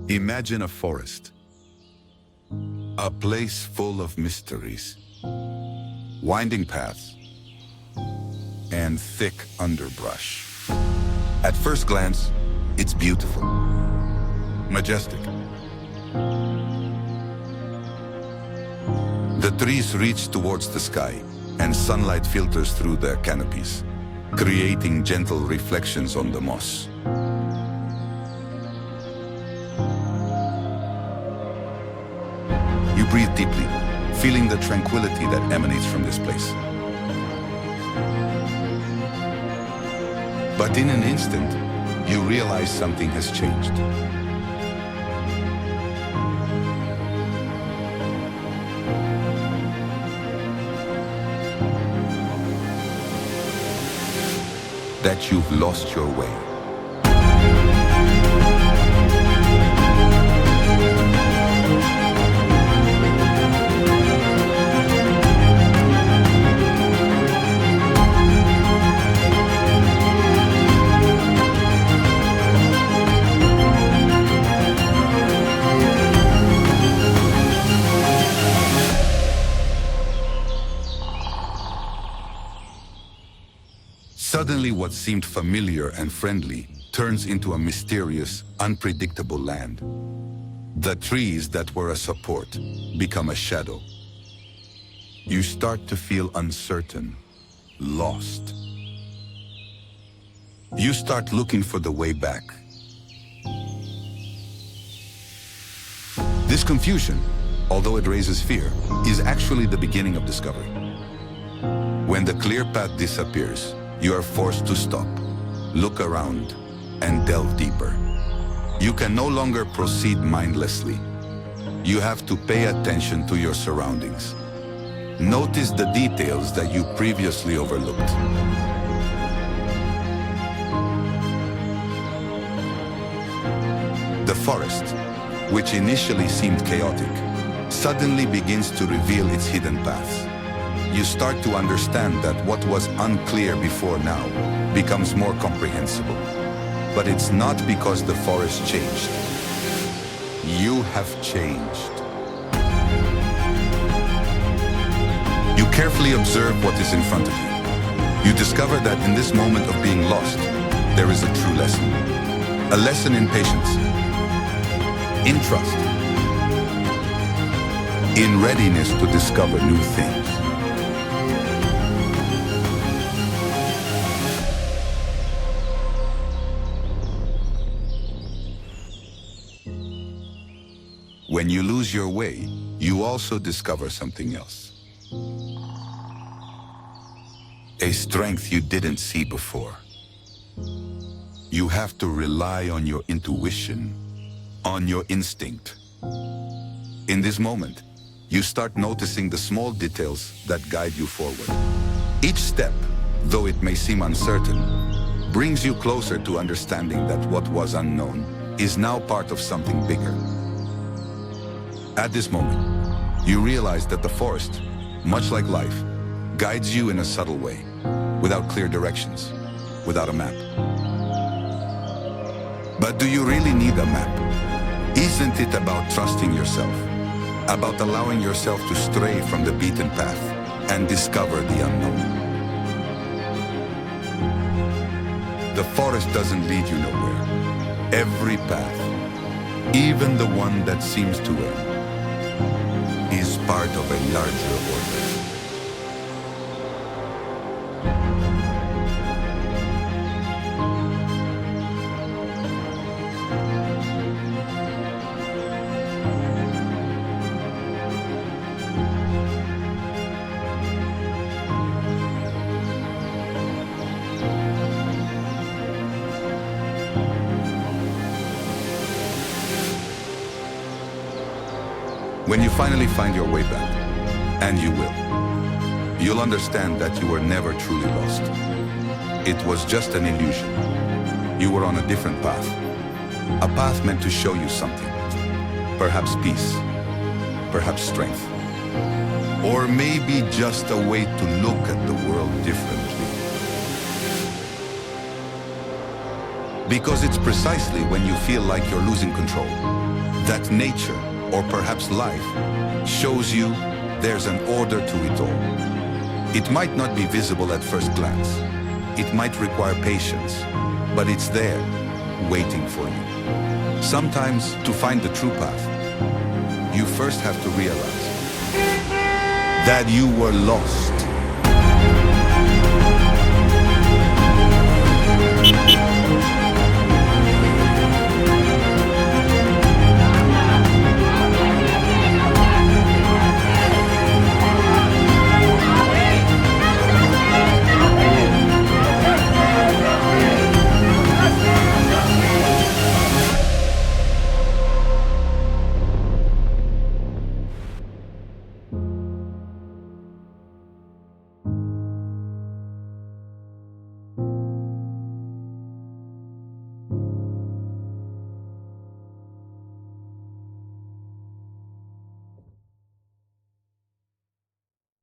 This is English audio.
Imagine a forest, a place full of mysteries, winding paths, and thick underbrush. At first glance, it's beautiful, majestic. The trees reach towards the sky, and sunlight filters through their canopies, creating gentle reflections on the moss. You breathe deeply, feeling the tranquility that emanates from this place. But in an instant, you realize something has changed. That you've lost your way. Suddenly, what seemed familiar and friendly turns into a mysterious, unpredictable land. The trees that were a support become a shadow. You start to feel uncertain, lost. You start looking for the way back. This confusion, although it raises fear, is actually the beginning of discovery. When the clear path disappears, you are forced to stop, look around, and delve deeper. You can no longer proceed mindlessly. You have to pay attention to your surroundings. Notice the details that you previously overlooked. The forest, which initially seemed chaotic, suddenly begins to reveal its hidden paths. You start to understand that what was unclear before now becomes more comprehensible. But it's not because the forest changed. You have changed. You carefully observe what is in front of you. You discover that in this moment of being lost, there is a true lesson. A lesson in patience, in trust, in readiness to discover new things. When you lose your way, you also discover something else. A strength you didn't see before. You have to rely on your intuition, on your instinct. In this moment, you start noticing the small details that guide you forward. Each step, though it may seem uncertain, brings you closer to understanding that what was unknown is now part of something bigger. At this moment, you realize that the forest, much like life, guides you in a subtle way, without clear directions, without a map. But do you really need a map? Isn't it about trusting yourself, about allowing yourself to stray from the beaten path and discover the unknown? The forest doesn't lead you nowhere. Every path, even the one that seems to end, is part of a larger order. When you finally find your way back, and you will, you'll understand that you were never truly lost. It was just an illusion. You were on a different path. A path meant to show you something. Perhaps peace, perhaps strength. Or maybe just a way to look at the world differently. Because it's precisely when you feel like you're losing control, That nature, or perhaps life, shows you there's an order to it all. It might not be visible at first glance. It might require patience, but it's there, waiting for you. Sometimes, to find the true path, you first have to realize that you were lost.